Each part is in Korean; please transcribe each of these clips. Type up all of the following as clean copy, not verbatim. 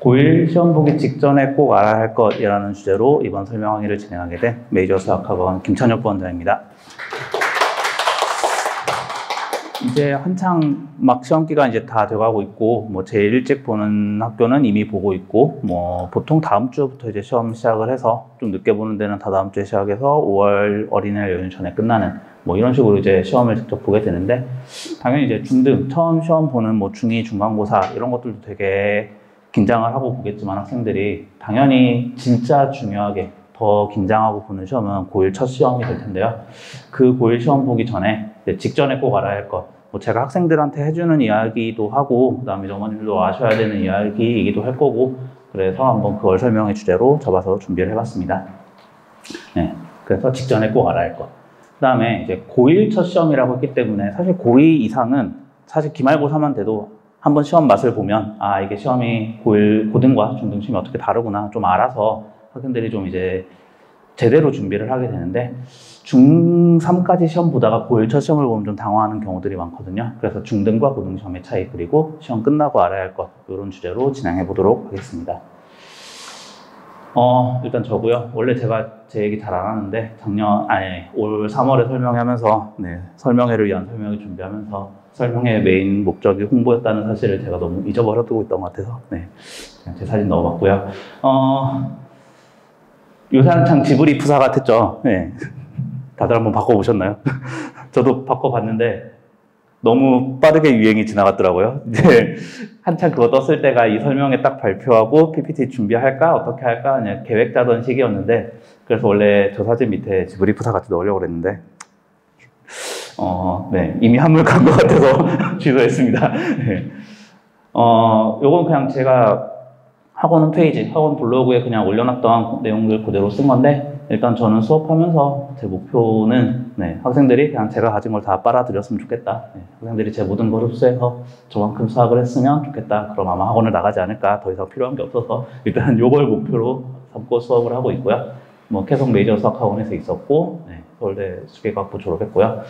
고1 시험 보기 직전에 꼭 알아야 할 것이라는 주제로 이번 설명 강의를 진행하게 된 메이저 수학학원 김찬혁 부원장입니다. 이제 한창 막 시험 기간 이제 다 돼가고 있고, 뭐 제일 일찍 보는 학교는 이미 보고 있고, 뭐 보통 다음 주부터 이제 시험 시작을 해서 좀 늦게 보는 데는 다 다음 주에 시작해서 5월 어린이날 연휴 전에 끝나는 뭐 이런 식으로 이제 시험을 직접 보게 되는데, 당연히 이제 중등 처음 시험 보는 뭐 중2 중간고사 이런 것들도 되게 긴장을 하고 보겠지만, 학생들이 당연히 진짜 중요하게 더 긴장하고 보는 시험은 고1 첫 시험이 될 텐데요. 그 고1 시험 보기 전에 직전에 꼭 알아야 할 것, 뭐 제가 학생들한테 해주는 이야기도 하고, 그 다음에 어머님들도 아셔야 되는 이야기이기도 할 거고, 그래서 한번 그걸 설명의 주제로 잡아서 준비를 해봤습니다. 네, 그래서 직전에 꼭 알아야 할 것. 그 다음에 이제 고1 첫 시험이라고 했기 때문에 사실 고2 이상은 사실 기말고사만 돼도 한번 시험 맛을 보면, 아, 이게 시험이 고등과 중등 시험이 어떻게 다르구나 좀 알아서 학생들이 좀 이제 제대로 준비를 하게 되는데, 중3까지 시험 보다가 고1 첫 시험을 보면 좀 당황하는 경우들이 많거든요. 그래서 중등과 고등 시험의 차이, 그리고 시험 끝나고 알아야 할 것, 이런 주제로 진행해 보도록 하겠습니다. 일단 저고요. 원래 제가 제 얘기 잘 안 하는데 올 3월에 설명하면서 설명회를 위한 설명을 준비하면서 설명회 메인 목적이 홍보였다는 사실을 제가 너무 잊어버려두고 있던 것 같아서 그냥 제 사진 넣어봤고요. 요새 한창 지브리 푸사 같았죠. 네. 다들 한번 바꿔보셨나요? 저도 바꿔봤는데 너무 빠르게 유행이 지나갔더라고요. 이제 한창 그거 떴을 때가 이 설명회 딱 발표하고 PPT 준비할까 어떻게 할까 그냥 계획 짜던 시기였는데, 그래서 원래 저 사진 밑에 지브리 푸사 같이 넣으려고 그랬는데 이미 한물 간 것 같아서 취소했습니다. 네. 요건 그냥 제가 학원 홈페이지, 학원 블로그에 그냥 올려놨던 내용들 그대로 쓴 건데, 일단 저는 수업하면서 제 목표는 학생들이 그냥 제가 가진 걸 다 빨아들였으면 좋겠다. 학생들이 제 모든 걸 흡수해서 저만큼 수학을 했으면 좋겠다. 그럼 아마 학원을 나가지 않을까. 더 이상 필요한 게 없어서 일단 요걸 목표로 삼고 수업을 하고 있고요. 뭐 계속 메이저 수학학원에서 있었고, 서울대 수계과학부 졸업했고요.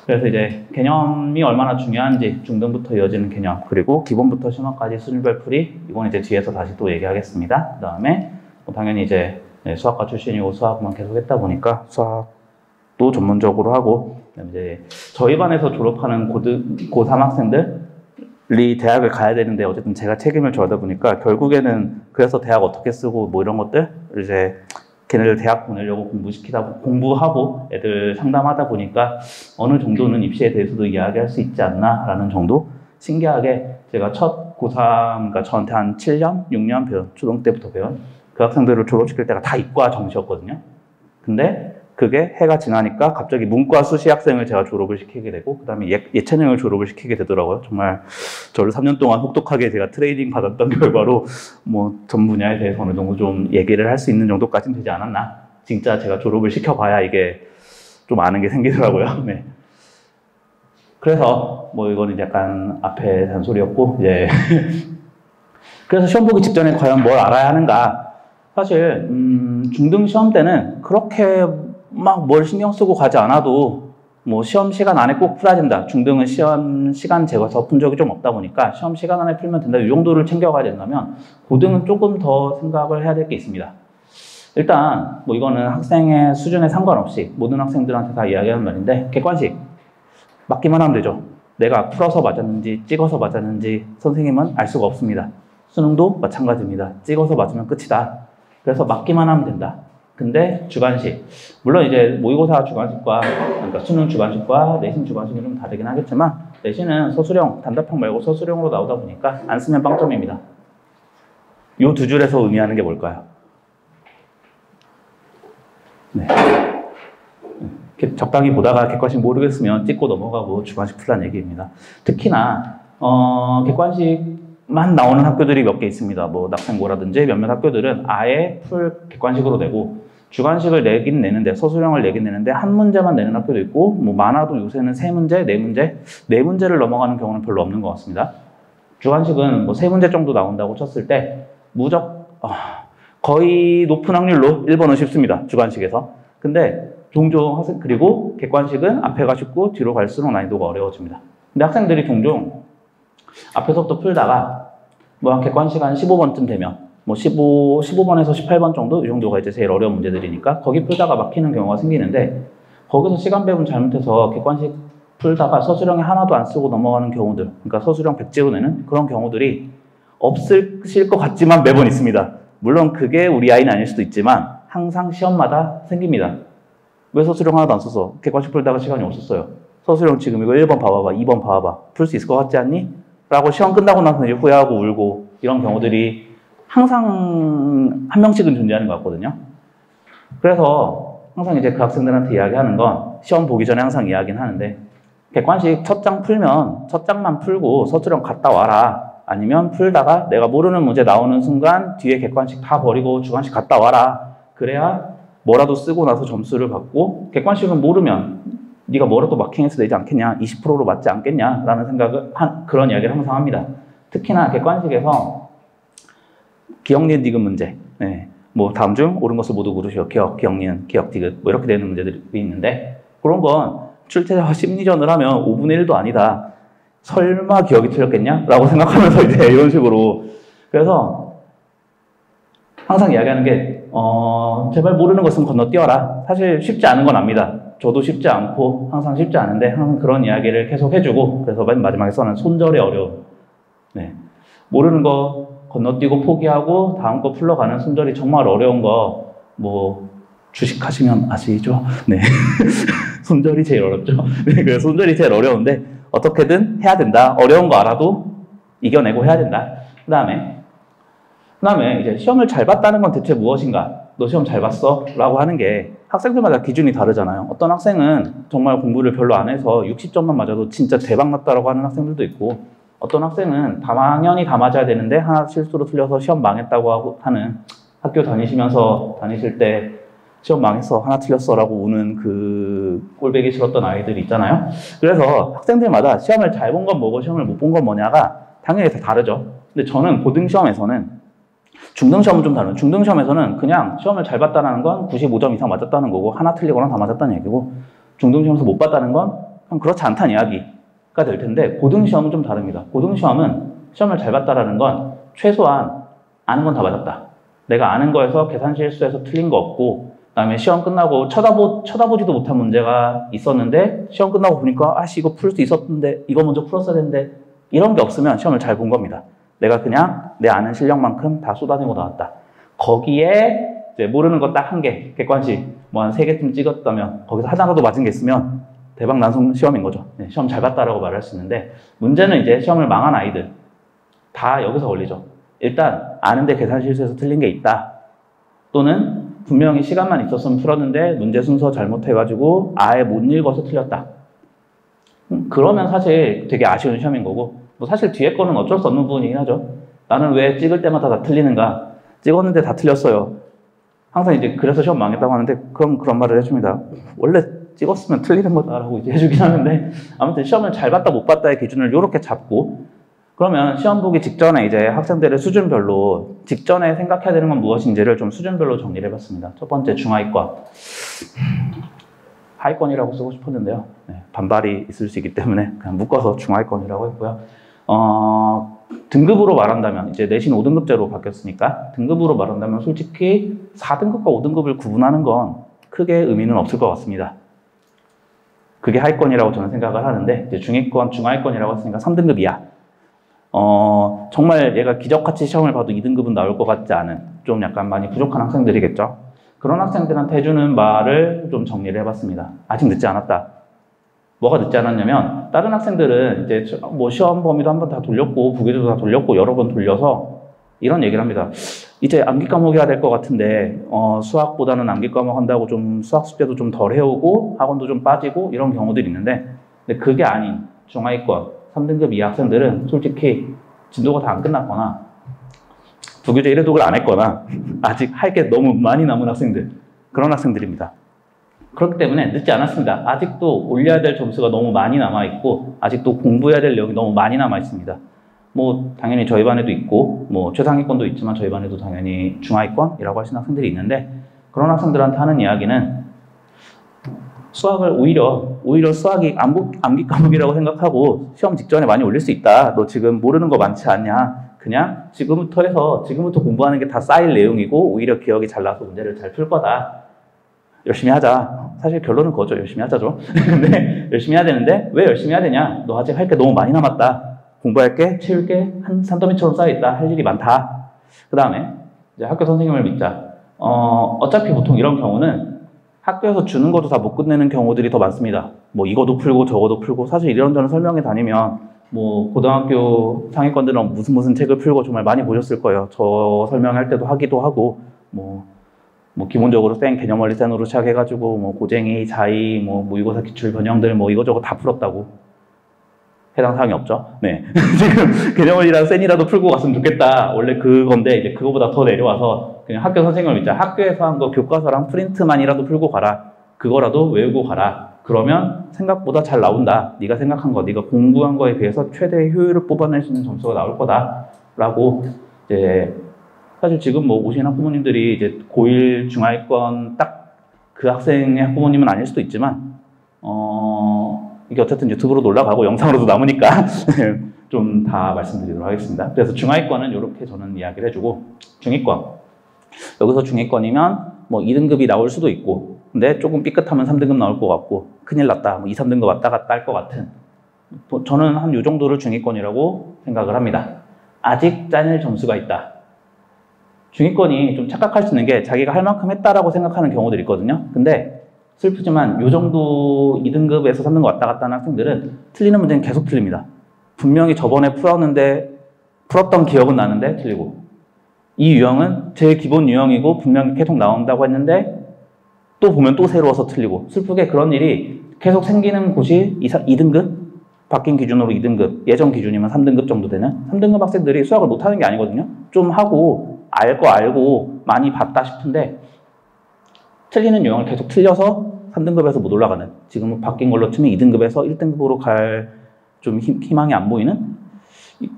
그래서 이제 개념이 얼마나 중요한지, 중등부터 이어지는 개념, 그리고 기본부터 심화까지 수준별 풀이, 이건 이제 뒤에서 다시 또 얘기하겠습니다. 그 다음에 당연히 이제 수학과 출신이고 수학만 계속 했다 보니까 수학도 전문적으로 하고, 그다음에 이제 저희 반에서 졸업하는 고3 학생들이 대학을 가야 되는데 어쨌든 제가 책임을 져야 보니까 결국에는 그래서 대학 어떻게 쓰고 뭐 이런 것들 이제 걔네들 대학 보내려고 공부하고 애들 상담하다 보니까 어느 정도는 입시에 대해서도 이야기할 수 있지 않나라는 정도. 신기하게 제가 첫 고3, 그러니까 저한테 한 7년, 6년 배운, 초등 때부터 배운 그 학생들을 졸업시킬 때가 다 이과 정시였거든요. 근데 그게 해가 지나니까 갑자기 문과 수시 학생을 제가 졸업을 시키게 되고, 그 다음에 예체능을 졸업을 시키게 되더라고요. 정말 저를 3년 동안 혹독하게 제가 트레이닝 받았던 결과로 뭐 전 분야에 대해서 어느 정도 좀 얘기를 할 수 있는 정도까지는 되지 않았나. 진짜 제가 졸업을 시켜봐야 이게 좀 아는 게 생기더라고요. 네. 그래서 뭐 이거는 약간 앞에 잔소리였고, 이제 그래서 시험 보기 직전에 과연 뭘 알아야 하는가. 사실 중등 시험 때는 그렇게 막 뭘 신경 쓰고 가지 않아도 뭐 시험 시간 안에 꼭 풀어야 된다. 중등은 시험 시간 재고서 푼 적이 좀 없다 보니까 시험 시간 안에 풀면 된다. 이 정도를 챙겨가야 된다면, 고등은 조금 더 생각을 해야 될 게 있습니다. 일단 뭐 이거는 학생의 수준에 상관없이 모든 학생들한테 다 이야기하는 말인데, 객관식 맞기만 하면 되죠. 내가 풀어서 맞았는지 찍어서 맞았는지 선생님은 알 수가 없습니다. 수능도 마찬가지입니다. 찍어서 맞으면 끝이다. 그래서 맞기만 하면 된다. 근데 주관식, 물론 이제 모의고사 주관식과, 그러니까 수능 주관식과 내신 주관식이 좀 다르긴 하겠지만, 내신은 서술형, 단답형 말고 서술형으로 나오다 보니까 안 쓰면 빵점입니다. 요 두 줄에서 의미하는 게 뭘까요? 네. 적당히 보다가 객관식 모르겠으면 찍고 넘어가고 주관식 풀라는 얘기입니다. 특히나 객관식만 나오는 학교들이 몇 개 있습니다. 뭐 낙생고라든지 몇몇 학교들은 아예 풀 객관식으로 내고, 주관식을 내긴 내는데, 서술형을 내긴 내는데 한 문제만 내는 학교도 있고, 뭐 많아도 요새는 3문제, 4문제, 4문제를 넘어가는 경우는 별로 없는 것 같습니다. 주관식은 뭐 3문제 정도 나온다고 쳤을 때 거의 높은 확률로 1번은 쉽습니다. 주관식에서. 근데 종종 그리고 객관식은 앞에가 쉽고 뒤로 갈수록 난이도가 어려워집니다. 근데 학생들이 종종 앞에서부터 풀다가 뭐 객관식 한 15번쯤 되면 뭐 15번에서 18번 정도 이 정도가 이제 제일 어려운 문제들이니까 거기 풀다가 막히는 경우가 생기는데 거기서 시간 배분 잘못해서 객관식 풀다가 서술형에 하나도 안 쓰고 넘어가는 경우들, 그러니까 서술형 백지로 내는 그런 경우들이 없으실 것 같지만 매번 있습니다. 물론 그게 우리 아이는 아닐 수도 있지만 항상 시험마다 생깁니다. 왜 서술형 하나도 안 써서 객관식 풀다가 시간이 없었어요. 서술형 지금 이거 1번 봐봐봐, 2번 봐봐봐. 풀 수 있을 것 같지 않니? 라고 시험 끝나고 나서 이제 후회하고 울고 이런 경우들이 항상 한 명씩은 존재하는 것 같거든요. 그래서 항상 이제 그 학생들한테 이야기하는 건 시험 보기 전에 항상 이야기는 하는데 객관식 첫 장 풀면 첫 장만 풀고 서술형 갔다 와라. 아니면 풀다가 내가 모르는 문제 나오는 순간 뒤에 객관식 다 버리고 주관식 갔다 와라. 그래야 뭐라도 쓰고 나서 점수를 받고 객관식은 모르면 네가 뭐라도 마킹해서 내지 않겠냐, 20%로 맞지 않겠냐 라는 생각을 그런 이야기를 항상 합니다. 특히나 객관식에서 기억, 니은, 디귿 문제, 네. 뭐 다음 중 옳은 것을 모두 고르시오. 기억, 니은, 기억, 디귿 뭐 이렇게 되는 문제들이 있는데 그런 건 출제자와 심리전을 하면 5분의 1도 아니다. 설마 기억이 틀렸겠냐? 라고 생각하면서 이제 이런 식으로. 그래서 항상 이야기하는 게, 제발 모르는 거 있으면 건너뛰어라. 사실 쉽지 않은 건 압니다. 저도 쉽지 않고 항상 쉽지 않은데 항상 그런 이야기를 계속 해주고 그래서 맨 마지막에 써는 손절의 어려움. 네. 모르는 거 건너뛰고 포기하고 다음 거 풀러가는 손절이 정말 어려운 거, 뭐, 주식하시면 아시죠? 네. 손절이 제일 어렵죠. 네, 그래서 손절이 제일 어려운데 어떻게든 해야 된다. 어려운 거 알아도 이겨내고 해야 된다. 그 다음에 이제 시험을 잘 봤다는 건 대체 무엇인가? 너 시험 잘 봤어? 라고 하는 게 학생들마다 기준이 다르잖아요. 어떤 학생은 정말 공부를 별로 안 해서 60점만 맞아도 진짜 대박 났다라고 하는 학생들도 있고 어떤 학생은 당연히 다 맞아야 되는데 하나 실수로 틀려서 시험 망했다고 하는 학교 다니실 때 시험 망했어, 하나 틀렸어 라고 우는 그 꼴보기 싫었던 아이들이 있잖아요. 그래서 학생들마다 시험을 잘 본 건 뭐고 시험을 못 본 건 뭐냐가 당연히 다 다르죠. 근데 저는 고등시험에서는 중등시험은 좀 다른. 중등시험에서는 그냥 시험을 잘 봤다는 건 95점 이상 맞았다는 거고 하나 틀리거나 다 맞았다는 얘기고 중등시험에서 못 봤다는 건 그냥 그렇지 않다는 이야기가 될 텐데 고등시험은 좀 다릅니다. 고등시험은 시험을 잘 봤다는 건 최소한 아는 건 다 맞았다. 내가 아는 거에서 계산 실수해서 틀린 거 없고 그다음에 시험 끝나고 쳐다보지도 못한 문제가 있었는데 시험 끝나고 보니까 아씨 이거 풀 수 있었는데 이거 먼저 풀었어야 되는데 이런 게 없으면 시험을 잘 본 겁니다. 내가 그냥 내 아는 실력만큼 다 쏟아내고 나왔다. 거기에 이제 모르는 거 딱 한 개, 객관식 뭐 한 3개쯤 찍었다면 거기서 하나라도 맞은 게 있으면 대박 난성 시험인 거죠. 네, 시험 잘 봤다라고 말할 수 있는데 문제는 이제 시험을 망한 아이들 다 여기서 걸리죠. 일단 아는데 계산 실수해서 틀린 게 있다. 또는 분명히 시간만 있었으면 풀었는데 문제 순서 잘못해가지고 아예 못 읽어서 틀렸다. 그러면 사실 되게 아쉬운 시험인 거고 뭐 사실 뒤에 거는 어쩔 수 없는 부분이긴 하죠. 나는 왜 찍을 때마다 다 틀리는가? 찍었는데 다 틀렸어요. 항상 이제 그래서 시험 망했다고 하는데 그럼 그런 말을 해줍니다. 원래 찍었으면 틀리는 거다라고 이제 해주긴 하는데 아무튼 시험을 잘 봤다 못 봤다의 기준을 이렇게 잡고 그러면 시험 보기 직전에 이제 학생들의 수준별로 직전에 생각해야 되는 건 무엇인지를 좀 수준별로 정리를 해봤습니다. 첫 번째 중하위권. 하위권이라고 쓰고 싶었는데요. 네, 반발이 있을 수 있기 때문에 그냥 묶어서 중하위권이라고 했고요. 등급으로 말한다면 이제 내신 5등급제로 바뀌었으니까 등급으로 말한다면 솔직히 4등급과 5등급을 구분하는 건 크게 의미는 없을 것 같습니다. 그게 하위권이라고 저는 생각을 하는데 이제 중위권, 중하위권이라고 했으니까 3등급 이하. 정말 얘가 기적같이 시험을 봐도 2등급은 나올 것 같지 않은 좀 약간 많이 부족한 학생들이겠죠. 그런 학생들한테 해주는 말을 좀 정리를 해봤습니다. 아직 늦지 않았다. 뭐가 늦지 않았냐면 다른 학생들은 이제 뭐 시험 범위도 한번 다 돌렸고 부기도 다 돌렸고 여러 번 돌려서 이런 얘기를 합니다. 이제 암기 과목 해야 될 것 같은데 수학보다는 암기 과목 한다고 좀 수학 숙제도 좀 덜 해오고 학원도 좀 빠지고 이런 경우들이 있는데 근데 그게 아닌 중하위권 3등급 이하 학생들은 솔직히 진도가 다 안 끝났거나 부교재 1회 독을 안 했거나 아직 할 게 너무 많이 남은 학생들 그런 학생들입니다. 그렇기 때문에 늦지 않았습니다. 아직도 올려야 될 점수가 너무 많이 남아있고 아직도 공부해야 될 내용이 너무 많이 남아있습니다. 뭐 당연히 저희 반에도 있고 뭐 최상위권도 있지만 저희 반에도 당연히 중하위권이라고 하시는 학생들이 있는데 그런 학생들한테 하는 이야기는 수학을 오히려 수학이 암기 과목이라고 생각하고 시험 직전에 많이 올릴 수 있다. 너 지금 모르는 거 많지 않냐? 그냥 지금부터 해서 지금부터 공부하는 게 다 쌓일 내용이고 오히려 기억이 잘 나서 문제를 잘 풀 거다. 열심히 하자. 사실 결론은 그거죠. 열심히 하자죠. 근데 열심히 해야 되는데 왜 열심히 해야 되냐? 너 아직 할 게 너무 많이 남았다. 공부할 게, 채울 게 한 산더미처럼 쌓여있다. 할 일이 많다. 그 다음에 이제 학교 선생님을 믿자. 어차피 보통 이런 경우는 학교에서 주는 것도 다 못 끝내는 경우들이 더 많습니다. 뭐 이거도 풀고 저거도 풀고 사실 이런저런 설명회 다니면 뭐 고등학교 상위권들은 무슨 책을 풀고 정말 많이 보셨을 거예요. 저 설명할 때도 하기도 하고 뭐 기본적으로 생 개념원리 센으로 시작해가지고 뭐 고쟁이, 자의, 뭐 모의고사 기출 변형들 뭐 이거저거 다 풀었다고. 해당 사항이 없죠. 네. 지금 개념원리랑 센이라도 풀고 갔으면 좋겠다. 원래 그건데 이제 그거보다 더 내려와서 그냥 학교 선생님을 믿자. 학교에서 한 거 교과서랑 프린트만이라도 풀고 가라. 그거라도 외우고 가라. 그러면 생각보다 잘 나온다. 네가 생각한 거, 네가 공부한 거에 비해서 최대의 효율을 뽑아낼 수 있는 점수가 나올 거다. 라고 이제 사실 지금 뭐 오시는 학부모님들이 이제 고1 중하위권 딱 그 학생의 학부모님은 아닐 수도 있지만 이게 어쨌든 유튜브로도 올라가고 영상으로도 남으니까 좀 다 말씀드리도록 하겠습니다. 그래서 중하위권은 이렇게 저는 이야기를 해주고 중위권 여기서 중위권이면 뭐 2등급이 나올 수도 있고 근데 조금 삐끗하면 3등급 나올 것 같고 큰일 났다 뭐 2, 3등급 왔다 갔다 할 것 같은 저는 한 요 정도를 중위권이라고 생각을 합니다. 아직 짜낼 점수가 있다. 중위권이 좀 착각할 수 있는 게 자기가 할 만큼 했다라고 생각하는 경우들이 있거든요. 근데 슬프지만 요 정도 2등급에서 3등급 왔다 갔다 하는 학생들은 틀리는 문제는 계속 틀립니다. 분명히 저번에 풀었던 기억은 나는데 틀리고 이 유형은 제일 기본 유형이고 분명히 계속 나온다고 했는데 또 보면 또 새로워서 틀리고 슬프게 그런 일이 계속 생기는 곳이 2등급? 바뀐 기준으로 2등급, 예전 기준이면 3등급 정도 되는 3등급 학생들이 수학을 못하는 게 아니거든요. 좀 하고 알 거 알고 많이 봤다 싶은데 틀리는 유형을 계속 틀려서 3등급에서 못 올라가는 지금은 바뀐 걸로 치면 2등급에서 1등급으로 갈 좀 희망이 안 보이는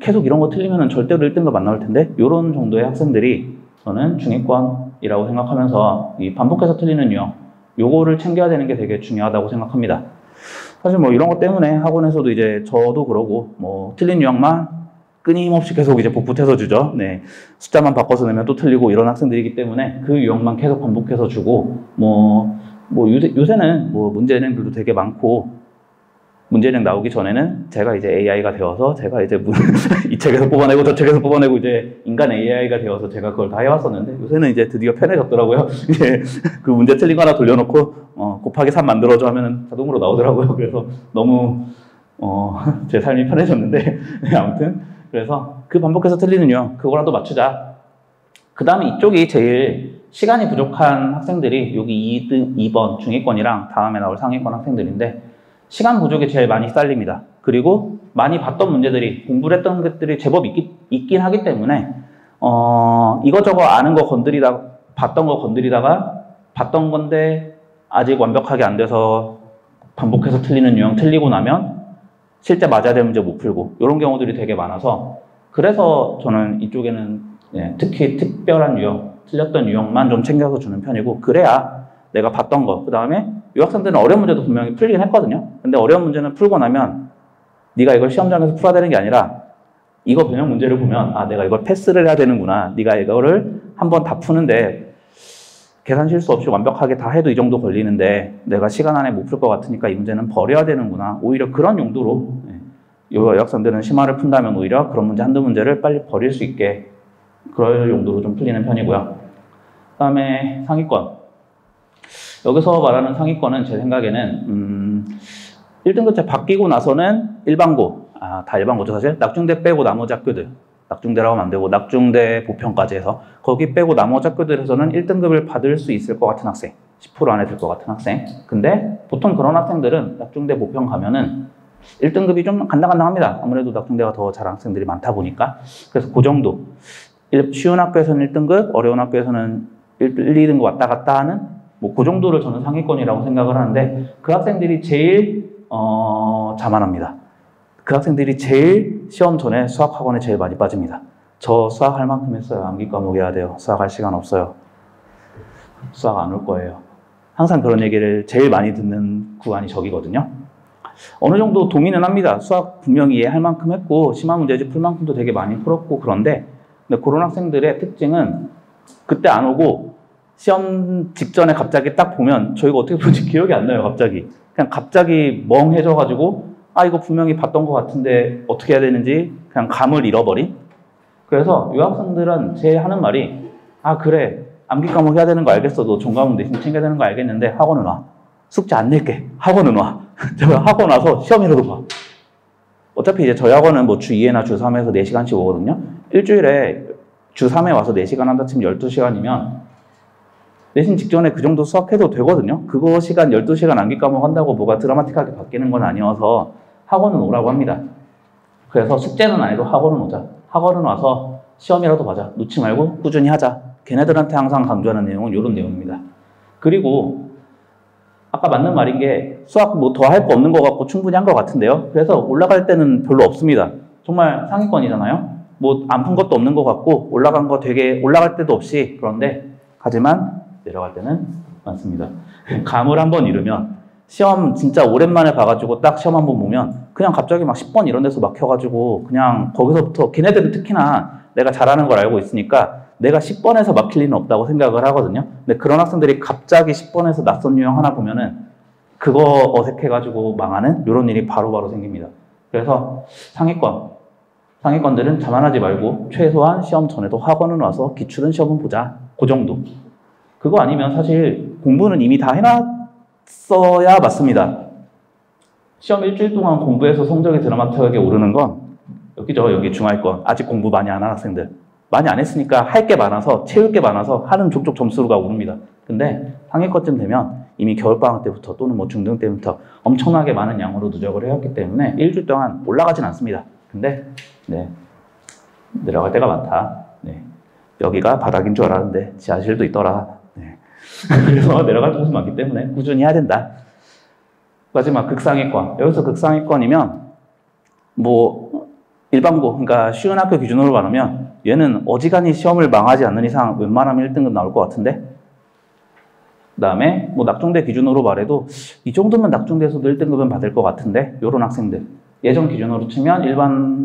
계속 이런 거 틀리면 절대로 1등급 안 나올 텐데 이런 정도의 학생들이 저는 중위권이라고 생각하면서 이 반복해서 틀리는 유형 요거를 챙겨야 되는 게 되게 중요하다고 생각합니다. 사실 뭐 이런 것 때문에 학원에서도 이제 저도 그러고 뭐 틀린 유형만 끊임없이 계속 이제 복붙해서 주죠. 네. 숫자만 바꿔서 내면 또 틀리고 이런 학생들이기 때문에 그 유형만 계속 반복해서 주고 요새는 뭐 문제은행들도 되게 많고 문제은행 나오기 전에는 제가 이제 AI가 되어서 제가 이제 이 책에서 뽑아내고 저 책에서 뽑아내고 이제 인간 AI가 되어서 제가 그걸 다 해왔었는데 요새는 이제 드디어 편해졌더라고요. 이제 그 문제 틀린 거 하나 돌려놓고 곱하기 3 만들어줘 하면 자동으로 나오더라고요. 그래서 너무 제 삶이 편해졌는데 네, 아무튼 그래서 그 반복해서 틀리는 유형 그거라도 맞추자. 그 다음에 이쪽이 제일 시간이 부족한 학생들이 여기 2번 중위권이랑 다음에 나올 상위권 학생들인데 시간 부족이 제일 많이 쌓립니다. 그리고 많이 봤던 문제들이 공부를 했던 것들이 제법 있긴 하기 때문에 이거저거 아는 거 봤던 거 건드리다가 봤던 건데 아직 완벽하게 안 돼서 반복해서 틀리는 유형 틀리고 나면 실제 맞아야 될 문제 못 풀고 이런 경우들이 되게 많아서 그래서 저는 이쪽에는 특히 특별한 유형 틀렸던 유형만 좀 챙겨서 주는 편이고 그래야 내가 봤던 거 그 다음에 이 학생들은 어려운 문제도 분명히 풀긴 했거든요. 근데 어려운 문제는 풀고 나면 네가 이걸 시험장에서 풀어야 되는 게 아니라 이거 변형 문제를 보면 아 내가 이걸 패스를 해야 되는구나. 네가 이거를 한번 다 푸는데 계산 실수 없이 완벽하게 다 해도 이 정도 걸리는데 내가 시간 안에 못 풀 것 같으니까 이 문제는 버려야 되는구나. 오히려 그런 용도로 이 학생들은 심화를 푼다면 오히려 그런 문제 한두 문제를 빨리 버릴 수 있게 그럴 용도로 좀 풀리는 편이고요. 그 다음에 상위권 여기서 말하는 상위권은 제 생각에는 1등급제 바뀌고 나서는 일반고 다 일반고죠 사실 낙중대 빼고 나머지 학교들 낙중대라고 하면 안 되고 낙중대 보편까지 해서 거기 빼고 나머지 학교들에서는 1등급을 받을 수 있을 것 같은 학생 10% 안에 들 것 같은 학생 근데 보통 그런 학생들은 낙중대 보편 가면은 1등급이 좀 간당간당합니다. 아무래도 낙중대가 더 잘하는 학생들이 많다 보니까 그래서 그 정도 쉬운 학교에서는 1등급 어려운 학교에서는 1, 2등급 왔다 갔다 하는 뭐 그 정도를 저는 상위권이라고 생각을 하는데 그 학생들이 제일 자만합니다. 그 학생들이 제일 시험 전에 수학학원에 제일 많이 빠집니다. 저 수학할 만큼 했어요. 암기 과목 해야 돼요. 수학할 시간 없어요. 수학 안 올 거예요. 항상 그런 얘기를 제일 많이 듣는 구간이 저기거든요. 어느 정도 동의는 합니다. 수학 분명히 이해할 만큼 했고 심한 문제집 풀 만큼도 되게 많이 풀었고 그런데 그런 학생들의 특징은 그때 안 오고 시험 직전에 갑자기 딱 보면 저희가 어떻게 풀지 기억이 안 나요. 갑자기 그냥 갑자기 멍해져가지고 아 이거 분명히 봤던 것 같은데 어떻게 해야 되는지 그냥 감을 잃어버린. 그래서 이 학생들은 제 하는 말이 아 그래 암기 과목 해야 되는 거 알겠어. 너 종과목 내신 챙겨야 되는 거 알겠는데 학원은 와. 숙제 안 낼게. 학원은 와. 제가 하고 나서 시험이라도 봐. 어차피 이제 저희 학원은 뭐 주 2회나 주 3회에서 4시간씩 오거든요. 일주일에 주 3회 와서 4시간 한다 치면 12시간이면 내신 직전에 그 정도 수학해도 되거든요. 그거 시간 12시간 암기 과목 한다고 뭐가 드라마틱하게 바뀌는 건 아니어서 학원은 오라고 합니다. 그래서 숙제는 안 해도 학원은 오자. 학원은 와서 시험이라도 봐자. 놓지 말고 꾸준히 하자. 걔네들한테 항상 강조하는 내용은 이런 내용입니다. 그리고 아까 맞는 말인 게 수학 뭐 더 할 거 없는 것 같고 충분히 한 것 같은데요. 그래서 올라갈 때는 별로 없습니다. 정말 상위권이잖아요. 뭐 안 푼 것도 없는 것 같고 올라간 거 되게 올라갈 때도 없이 그런데 하지만 내려갈 때는 많습니다. 감을 한번 잃으면 시험 진짜 오랜만에 봐가지고 딱 시험 한번 보면 그냥 갑자기 막 10번 이런 데서 막혀가지고 그냥 거기서부터 걔네들은 특히나 내가 잘하는 걸 알고 있으니까 내가 10번에서 막힐 리는 없다고 생각을 하거든요. 근데 그런 학생들이 갑자기 10번에서 낯선 유형 하나 보면은 그거 어색해가지고 망하는 이런 일이 바로바로 생깁니다. 그래서 상위권들은 자만하지 말고 최소한 시험 전에도 학원은 와서 기출은 시험은 보자. 그 정도. 그거 아니면 사실 공부는 이미 다 해놨어야 맞습니다. 시험 일주일 동안 공부해서 성적이 드라마틱하게 오르는 건 여기죠. 여기 중하위권. 아직 공부 많이 안 한 학생들. 많이 안 했으니까 할 게 많아서 채울 게 많아서 하는 족족 점수가 오릅니다. 근데 상위권쯤 되면 이미 겨울방학 때부터 또는 뭐 중등 때부터 엄청나게 많은 양으로 누적을 해왔기 때문에 일주일 동안 올라가진 않습니다. 근데 네, 내려갈 때가 많다. 네, 여기가 바닥인 줄 알았는데 지하실도 있더라. 네. 그래서 내려갈 곳이 많기 때문에 꾸준히 해야 된다. 마지막 극상위권. 여기서 극상위권이면 뭐 일반고, 그러니까 쉬운 학교 기준으로 말하면 얘는 어지간히 시험을 망하지 않는 이상 웬만하면 1등급 나올 것 같은데 그 다음에 뭐 낙종대 기준으로 말해도 이 정도면 낙종대에서도 1등급은 받을 것 같은데 이런 학생들 예전 기준으로 치면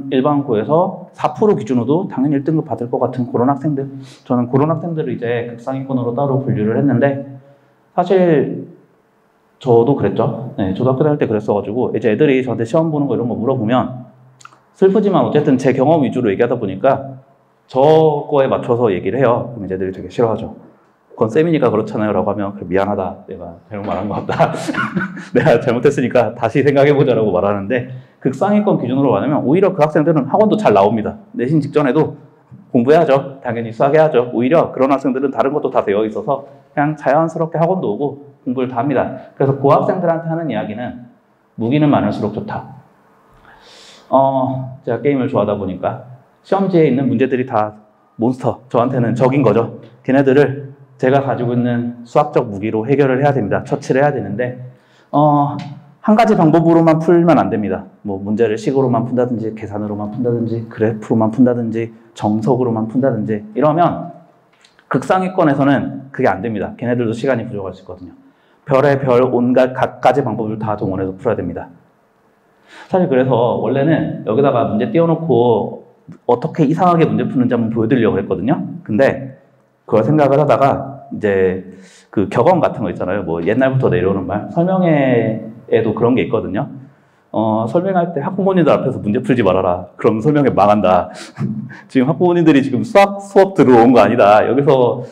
일반고에서 4% 기준으로도 당연히 1등급 받을 것 같은 그런 학생들 저는 그런 학생들을 이제 극상위권으로 따로 분류를 했는데 사실 저도 그랬죠. 네, 저도 학교 다닐 때 그랬어가지고 이제 애들이 저한테 시험 보는 거 이런 거 물어보면 슬프지만 어쨌든 제 경험 위주로 얘기하다 보니까 저거에 맞춰서 얘기를 해요. 그럼 이제 애들이 되게 싫어하죠. 그건 쌤이니까 그렇잖아요 라고 하면 그래, 미안하다. 내가 잘못 말한 것 같다. 내가 잘못했으니까 다시 생각해보자라고 말하는데 극상위권 기준으로 말하면 오히려 그 학생들은 학원도 잘 나옵니다. 내신 직전에도 공부해야죠. 당연히 수학해야죠. 오히려 그런 학생들은 다른 것도 다 되어 있어서 그냥 자연스럽게 학원도 오고 공부를 다 합니다. 그래서 그 학생들한테 하는 이야기는 무기는 많을수록 좋다. 제가 게임을 좋아하다 보니까 시험지에 있는 문제들이 다 몬스터, 저한테는 적인 거죠. 걔네들을 제가 가지고 있는 수학적 무기로 해결을 해야 됩니다. 처치를 해야 되는데 한 가지 방법으로만 풀면 안 됩니다. 뭐 문제를 식으로만 푼다든지 계산으로만 푼다든지 그래프로만 푼다든지 정석으로만 푼다든지 이러면 극상위권에서는 그게 안 됩니다. 걔네들도 시간이 부족할 수 있거든요. 별의 별 온갖 갖가지 방법을 다 동원해서 풀어야 됩니다. 사실 그래서 원래는 여기다가 문제 띄워놓고 어떻게 이상하게 문제 푸는지 한번 보여드리려고 했거든요. 근데 그걸 생각을 하다가 이제 그 격언 같은 거 있잖아요. 뭐 옛날부터 내려오는 말. 설명회에도 그런 게 있거든요. 설명할 때 학부모님들 앞에서 문제 풀지 말아라. 그럼 설명회 망한다. 지금 학부모님들이 지금 수업 들어온 거 아니다. 여기서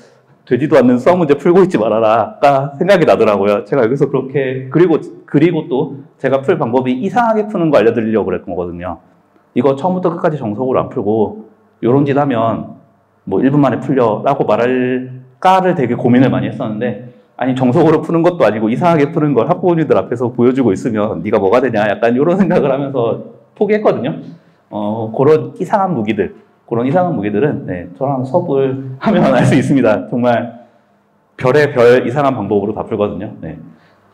되지도 않는 수학 문제 풀고 있지 말아라. 가 생각이 나더라고요. 제가 여기서 그렇게 그리고 또 제가 풀 방법이 이상하게 푸는 거 알려드리려고 그랬던 거거든요. 이거 처음부터 끝까지 정석으로 안 풀고 요런 짓 하면 뭐 1분 만에 풀려 라고 말할까를 되게 고민을 많이 했었는데 아니 정석으로 푸는 것도 아니고 이상하게 푸는 걸 학부모님들 앞에서 보여주고 있으면 네가 뭐가 되냐 약간 이런 생각을 하면서 포기했거든요. 그런 이상한 무기들은 네, 저랑 수업을 하면 알 수 있습니다. 정말 별의 별 이상한 방법으로 다 풀거든요. 네.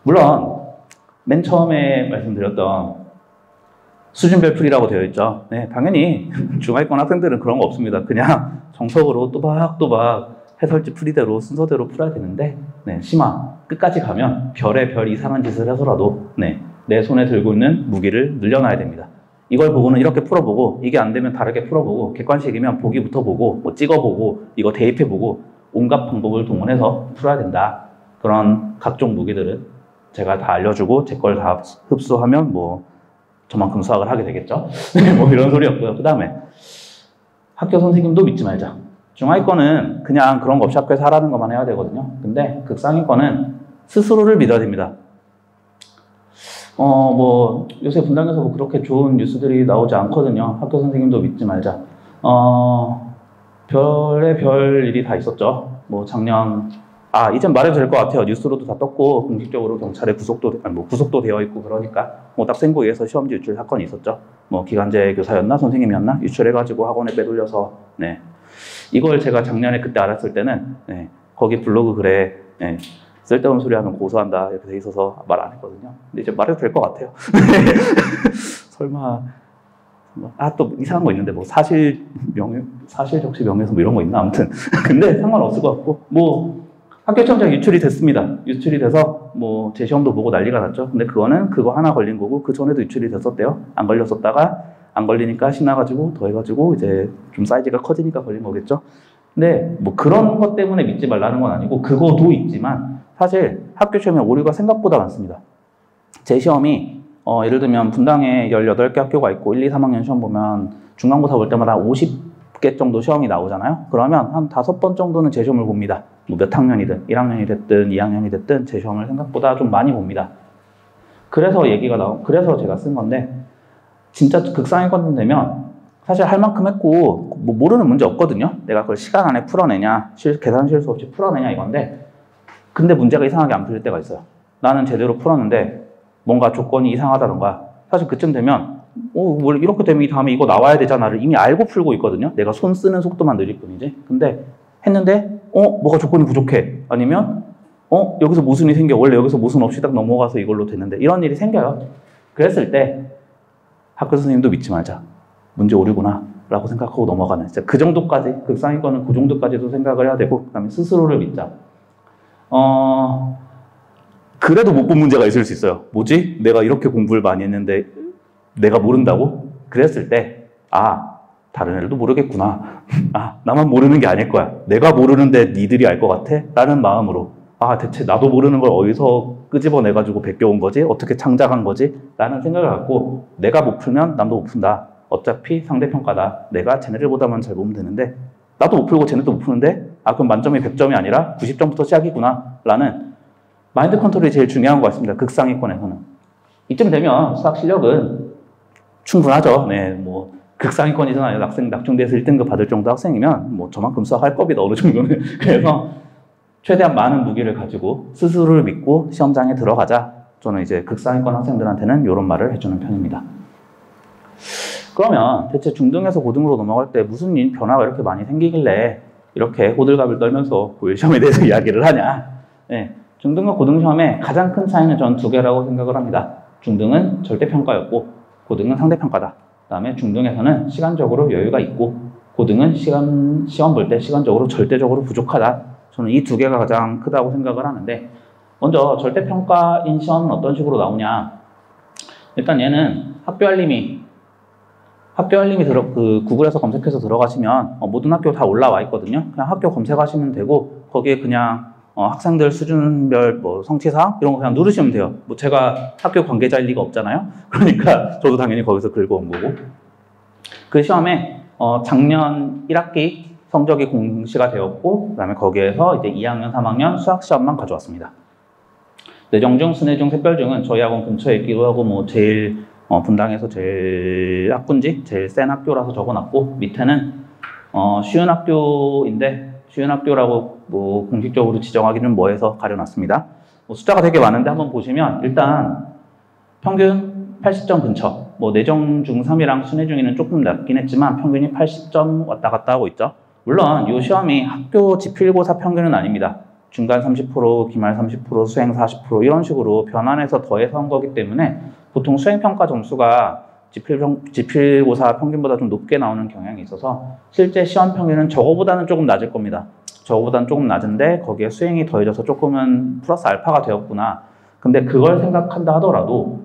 물론 맨 처음에 말씀드렸던 수준별 풀이라고 되어 있죠. 네, 당연히 중하위권 학생들은 그런 거 없습니다. 그냥 정석으로 또박또박 해설지 풀이대로 순서대로 풀어야 되는데 네, 심화 끝까지 가면 별의 별 이상한 짓을 해서라도 네, 내 손에 들고 있는 무기를 늘려놔야 됩니다. 이걸 보고는 이렇게 풀어보고, 이게 안 되면 다르게 풀어보고, 객관식이면 보기부터 보고, 뭐 찍어보고, 이거 대입해보고, 온갖 방법을 동원해서 풀어야 된다. 그런 각종 무기들은 제가 다 알려주고, 제 걸 다 흡수하면 뭐 저만큼 수학을 하게 되겠죠. 뭐 이런 소리였고요. 그 다음에 학교 선생님도 믿지 말자. 중하위권은 그냥 그런 거 없이 학교에서 하라는 것만 해야 되거든요. 근데 극상위권은 스스로를 믿어야 됩니다. 뭐 요새 분당에서 뭐 그렇게 좋은 뉴스들이 나오지 않거든요. 학교 선생님도 믿지 말자. 별의 일이 다 있었죠. 뭐 작년, 이젠 말해도 될 것 같아요. 뉴스로도 다 떴고, 공식적으로 경찰에 구속도 되어 있고, 그러니까, 뭐 학생부에서 시험지 유출 사건이 있었죠. 뭐 기간제 교사였나? 선생님이었나? 유출해가지고 학원에 빼돌려서, 네. 이걸 제가 작년에 그때 알았을 때는, 네. 거기 블로그 글에, 네. 쓸데없는 소리 하면 고소한다. 이렇게 돼 있어서 말 안 했거든요. 근데 이제 말해도 될 것 같아요. 설마, 또 이상한 거 있는데, 뭐 사실 적시 명예훼손 뭐 이런 거 있나? 아무튼. 근데 상관없을 것 같고, 뭐, 학교 청장 유출이 됐습니다. 유출이 돼서 뭐 제 시험도 보고 난리가 났죠. 근데 그거 하나 걸린 거고, 그 전에도 유출이 됐었대요. 안 걸렸었다가 안 걸리니까 신나가지고 더 해가지고 이제 좀 사이즈가 커지니까 걸린 거겠죠. 근데 뭐 그런 것 때문에 믿지 말라는 건 아니고, 그거도 있지만 사실 학교 시험에 오류가 생각보다 많습니다. 제 시험이 예를 들면 분당에 18개 학교가 있고 1, 2, 3학년 시험 보면 중간고사 볼 때마다 50개 정도 시험이 나오잖아요. 그러면 한 5번 정도는 제 시험을 봅니다. 뭐 몇 학년이든 1학년이 됐든 2학년이 됐든 제 시험을 생각보다 좀 많이 봅니다. 그래서 그래서 제가 쓴 건데, 진짜 극상위권 되면 사실 할 만큼 했고 뭐 모르는 문제 없거든요. 내가 그걸 시간 안에 풀어내냐, 계산 실수 없이 풀어내냐 이건데, 근데 문제가 이상하게 안 풀릴 때가 있어요. 나는 제대로 풀었는데 뭔가 조건이 이상하다던가, 사실 그쯤 되면 뭐 이렇게 되면 이 다음에 이거 나와야 되잖아를 이미 알고 풀고 있거든요. 내가 손 쓰는 속도만 느릴 뿐이지. 근데 했는데 뭐가 조건이 부족해. 아니면 여기서 모순이 생겨. 원래 여기서 모순 없이 딱 넘어가서 이걸로 되는데, 이런 일이 생겨요. 그랬을 때 학교 선생님도 믿지 말자. 문제 오류구나 라고 생각하고 넘어가는, 진짜 그 정도까지, 극상위권은 그 정도까지도 생각을 해야 되고, 그 다음에 스스로를 믿자. 그래도 못 본 문제가 있을 수 있어요. 뭐지? 내가 이렇게 공부를 많이 했는데 내가 모른다고? 그랬을 때 다른 애들도 모르겠구나. 나만 모르는 게 아닐 거야. 내가 모르는데 니들이 알 것 같아? 라는 마음으로, 대체 나도 모르는 걸 어디서 끄집어내가지고 베껴온 거지? 어떻게 창작한 거지? 라는 생각을 갖고, 내가 못 풀면 남도 못 푼다. 어차피 상대평가다. 내가 쟤네들보다만 잘 보면 되는데, 나도 못 풀고 쟤네도 못 푸는데, 그럼 만점이 100점이 아니라 90점부터 시작이구나. 라는 마인드 컨트롤이 제일 중요한 것 같습니다. 극상위권에서는. 이쯤 되면 수학 실력은 충분하죠. 네, 뭐 극상위권이잖아요. 낙중대에서 1등급 받을 정도 학생이면 뭐 저만큼 수학할 겁니다. 어느 정도는. 그래서 최대한 많은 무기를 가지고 스스로를 믿고 시험장에 들어가자. 저는 이제 극상위권 학생들한테는 이런 말을 해주는 편입니다. 그러면 대체 중등에서 고등으로 넘어갈 때 무슨 변화가 이렇게 많이 생기길래 이렇게 호들갑을 떨면서 고일 시험에 대해서 이야기를 하냐? 네, 중등과 고등 시험의 가장 큰 차이는 저는 2개라고 생각을 합니다. 중등은 절대평가였고 고등은 상대평가다. 그 다음에 중등에서는 시간적으로 여유가 있고, 고등은 시험 볼 때 시간적으로 절대적으로 부족하다. 저는 이 2개가 가장 크다고 생각을 하는데, 먼저 절대평가인 시험은 어떤 식으로 나오냐. 일단 얘는 학교 알림이 구글에서 검색해서 들어가시면 모든 학교 다 올라와 있거든요. 그냥 학교 검색하시면 되고, 거기에 그냥 학생들 수준별 성취사항 이런 거 그냥 누르시면 돼요. 뭐 제가 학교 관계자일 리가 없잖아요. 그러니까 저도 당연히 거기서 긁어온 거고. 그 시험에 작년 1학기 성적이 공시가 되었고, 그 다음에 거기에서 이제 2학년, 3학년 수학 시험만 가져왔습니다. 내정중, 순회중, 샛별중은 저희 학원 근처에 있기도 하고, 뭐 제일 분당에서 제일 학군지, 제일 센 학교라서 적어놨고, 밑에는 쉬운 학교인데, 쉬운 학교라고 뭐 공식적으로 지정하기는 뭐해서 가려놨습니다. 숫자가 되게 많은데 한번 보시면, 일단 평균 80점 근처, 뭐 내정 중3이랑 순회 중에는 조금 낮긴 했지만 평균이 80점 왔다 갔다 하고 있죠. 물론 이 시험이 학교 지필고사 평균은 아닙니다. 중간 30%, 기말 30%, 수행 40% 이런 식으로 변환해서 더해서 한 거기 때문에 보통 수행평가 점수가 지필고사 평균보다 좀 높게 나오는 경향이 있어서 실제 시험 평균은 저거보다는 조금 낮을 겁니다. 저거보다는 조금 낮은데 거기에 수행이 더해져서 조금은 플러스 알파가 되었구나. 근데 그걸 생각한다 하더라도